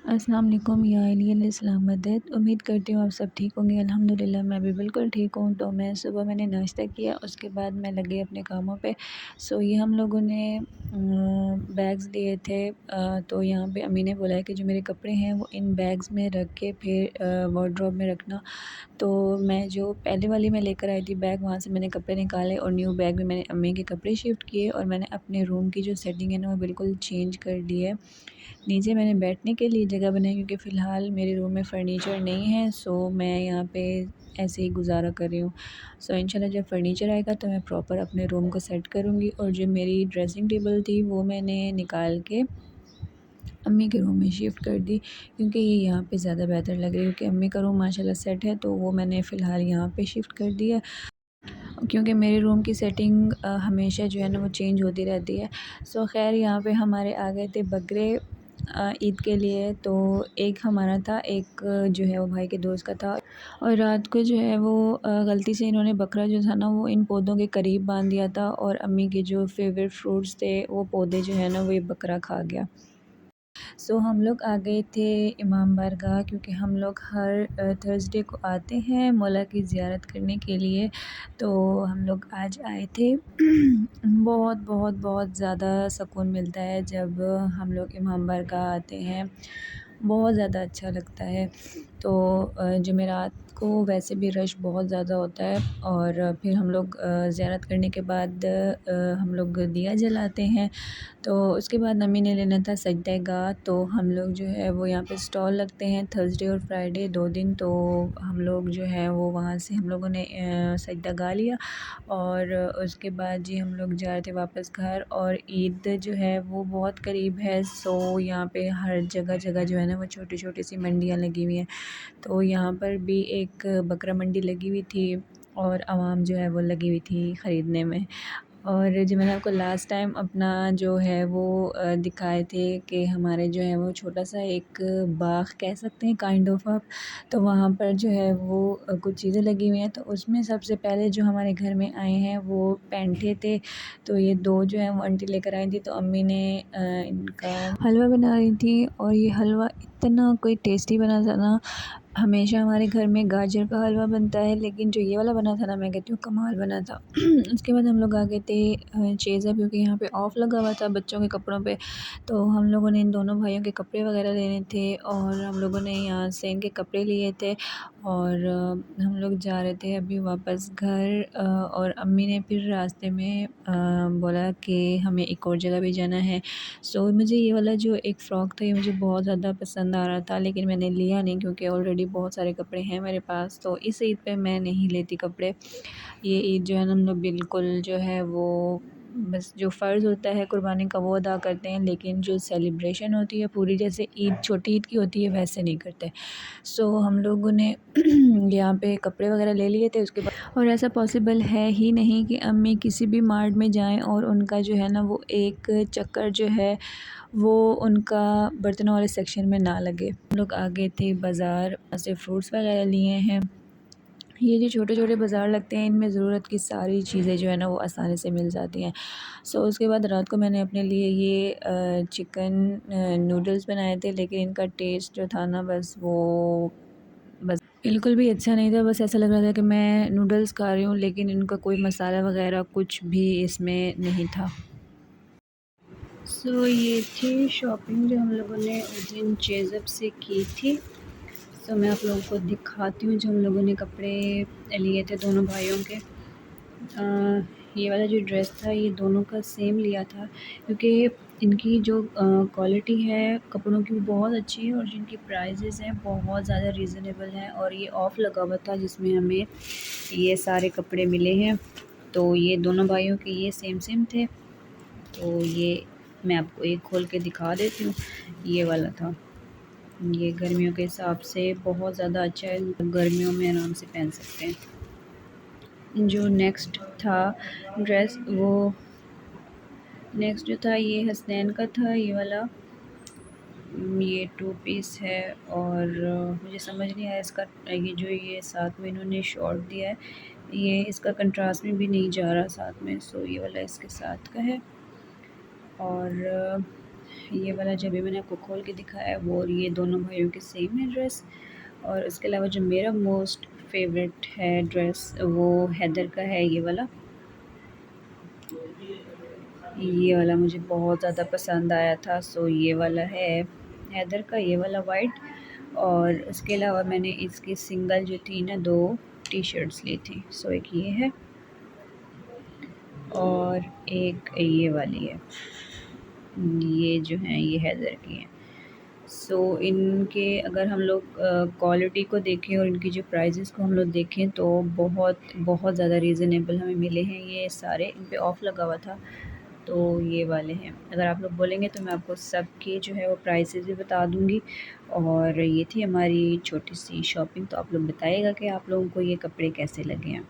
अस्सलाम वालेकुम या इस्लाम मदद। उम्मीद करती हूँ आप सब ठीक होंगे। अल्हम्दुलिल्लाह मैं भी बिल्कुल ठीक हूँ। तो मैं सुबह मैंने नाश्ता किया, उसके बाद मैं लगी अपने कामों पे। ये हम लोगों ने बैग्स लिए थे। तो यहाँ पे अम्मी ने बोला है कि जो मेरे कपड़े हैं वो इन बैग्स में रख के फिर वार्डरोब में रखना। तो मैं जो पहले वाली मैं लेकर आई थी बैग, वहाँ से मैंने कपड़े निकाले और न्यू बैग में मैंने अम्मी के कपड़े शिफ्ट किए और मैंने अपने रूम की जो सेटिंग है ना वो बिल्कुल चेंज कर दी है। नीचे मैंने बैठने के लिए जगह बनाई क्योंकि फ़िलहाल मेरे रूम में फ़र्नीचर नहीं है, मैं यहाँ पे ऐसे ही गुज़ारा कर रही हूँ। इंशाल्लाह जब फ़र्नीचर आएगा तो मैं प्रॉपर अपने रूम को सेट करूँगी। और जो मेरी ड्रेसिंग टेबल थी वो मैंने निकाल के अम्मी के रूम में शिफ्ट कर दी, क्योंकि ये यहाँ पे ज़्यादा बेहतर लग रही है, क्योंकि अम्मी का रूम माशाल्लाह सेट है, तो वो मैंने फ़िलहाल यहाँ पे शिफ्ट कर दिया। क्योंकि मेरे रूम की सेटिंग हमेशा जो है ना वो चेंज होती रहती है। ख़ैर यहाँ पे हमारे आ गए थे बकरे ईद के लिए। तो एक हमारा था, एक जो है वो भाई के दोस्त का था। और रात को जो है वो गलती से इन्होंने बकरा जो था ना वो इन पौधों के करीब बांध दिया था, और अम्मी के जो फेवरेट फ्रूट्स थे वो पौधे जो है ना वो ये बकरा खा गया। हम लोग आ गए थे इमाम बारगाह, क्योंकि हम लोग हर थर्सडे को आते हैं मौला की ज़ियारत करने के लिए। तो हम लोग आज आए थे। बहुत बहुत बहुत ज़्यादा सुकून मिलता है जब हम लोग इमाम बारगाह आते हैं, बहुत ज़्यादा अच्छा लगता है। जुमेरात को वैसे भी रश बहुत ज़्यादा होता है, और फिर हम लोग ज़ियारत करने के बाद हम लोग दिया जलाते हैं। तो उसके बाद अम्मी ने लेना था सजदा-ए-गाह। तो हम लोग जो है वो यहाँ पे स्टॉल लगते हैं थर्सडे और फ्राइडे 2 दिन। तो हम लोग जो है वो वहाँ से हम लोगों ने सजदा-गाह लिया, और उसके बाद जी हम लोग जा रहे थे वापस घर। और ईद जो है वो बहुत करीब है, यहाँ पे हर जगह जो है ना वो छोटी-छोटी सी मंडियाँ लगी हुई हैं। तो यहाँ पर भी एक बकरा मंडी लगी हुई थी, और आवाम जो है वो लगी हुई थी ख़रीदने में। और जो मैंने आपको लास्ट टाइम अपना जो है वो दिखाए थे कि हमारे जो है वो छोटा-सा एक बाग़ कह सकते हैं काइंड ऑफ आप। तो वहाँ पर जो है वो कुछ चीज़ें लगी हुई हैं। तो उसमें सबसे पहले जो हमारे घर में आए हैं वो पैंठे थे। तो ये 2 जो हैं वो आंटी लेकर आई थी। तो अम्मी ने इनका हलवा बना रही थी, और ये हलवा इतना कोई टेस्टी बना था ना। हमेशा हमारे घर में गाजर का हलवा बनता है, लेकिन जो ये वाला बना था ना मैं कहती हूँ कमाल बना था। उसके बाद हम लोग आ गए थे चेज़ा, क्योंकि यहाँ पे ऑफ़ लगा हुआ था बच्चों के कपड़ों पे। तो हम लोगों ने इन दोनों भाइयों के कपड़े वग़ैरह लेने थे, और हम लोगों ने यहाँ से इनके कपड़े लिए थे। और हम लोग जा रहे थे अभी वापस घर। और अम्मी ने फिर रास्ते में बोला कि हमें एक और जगह भी जाना है। मुझे ये वाला जो एक फ़्रॉक था ये मुझे बहुत ज़्यादा पसंद आ रहा था, लेकिन मैंने लिया नहीं क्योंकि ऑलरेडी बहुत सारे कपड़े हैं मेरे पास। तो इस ईद पे मैं नहीं लेती कपड़े। ये ईद जो है ना हम लोग बिल्कुल जो है वो बस जो फ़र्ज़ होता है कुर्बानी का वो अदा करते हैं, लेकिन जो सेलिब्रेशन होती है पूरी जैसे ईद छोटी ईद की होती है वैसे नहीं करते। हम लोगों ने यहाँ पे कपड़े वग़ैरह ले लिए थे उसके बाद। और ऐसा पॉसिबल है ही नहीं कि अम्मी किसी भी मार्ट में जाएँ और उनका जो है ना वो एक चक्कर जो है वो उनका बर्तनों वाले सेक्शन में ना लगे। हम लोग आ गए थे बाज़ार, वहाँ से फ्रूट्स वग़ैरह लिए हैं। ये जो छोटे-छोटे बाज़ार लगते हैं इनमें ज़रूरत की सारी चीज़ें जो है ना वो आसानी से मिल जाती हैं। उसके बाद रात को मैंने अपने लिए ये चिकन नूडल्स बनाए थे, लेकिन इनका टेस्ट जो था ना बस बिल्कुल भी अच्छा नहीं था। बस ऐसा लग रहा था कि मैं नूडल्स खा रही हूँ, लेकिन इनका कोई मसाला वग़ैरह कुछ भी इसमें नहीं था। ये थी शॉपिंग जो हम लोगों ने उस दिन चेज़अप से की थी। मैं आप लोगों को दिखाती हूँ जो हम लोगों ने कपड़े लिए थे दोनों भाइयों के। ये वाला जो ड्रेस था ये दोनों का सेम लिया था, क्योंकि इनकी जो क्वालिटी है कपड़ों की वो बहुत अच्छी है, और जिनकी प्राइसेस हैं बहुत ज़्यादा रीज़नेबल हैं। और ये ऑफ़ लगा हुआ था जिसमें हमें ये सारे कपड़े मिले हैं। तो ये दोनों भाइयों के ये सेम थे। तो ये मैं आपको एक खोल के दिखा देती हूँ। ये वाला था, ये गर्मियों के हिसाब से बहुत ज़्यादा अच्छा है, गर्मियों में आराम से पहन सकते हैं। जो नेक्स्ट था ड्रेस वो नेक्स्ट जो था ये हसनैन का था, ये वाला। ये 2 पीस है, और मुझे समझ नहीं आया इसका ये साथ में इन्होंने शॉर्ट दिया है, ये इसका कंट्रास्ट में भी नहीं जा रहा साथ में। ये वाला इसके साथ का है। और ये वाला जो अभी मैंने आपको खोल के दिखाया है वो, और ये दोनों भाइयों के सेम है ड्रेस। और उसके अलावा जो मेरा मोस्ट फेवरेट है ड्रेस वो हैदर का है, ये वाला। ये वाला मुझे बहुत ज़्यादा पसंद आया था, सो ये वाला है हैदर का, ये वाला वाइट। और उसके अलावा मैंने इसकी सिंगल जो थी ना 2 टी शर्ट्स ली थी, सो एक ये है और एक ये वाली है। ये जो हैं ये हैदर की हैं। सो इनके अगर हम लोग क्वालिटी को देखें और इनकी जो प्राइसेस को हम लोग देखें तो बहुत बहुत ज़्यादा रीज़नेबल हमें मिले हैं ये सारे। इन पे ऑफ़ लगा हुआ था, तो ये वाले हैं। अगर आप लोग बोलेंगे तो मैं आपको सब के जो है वो प्राइसेस भी बता दूँगी। और ये थी हमारी छोटी सी शॉपिंग। तो आप लोग बताइएगा कि आप लोगों को ये कपड़े कैसे लगे हैं।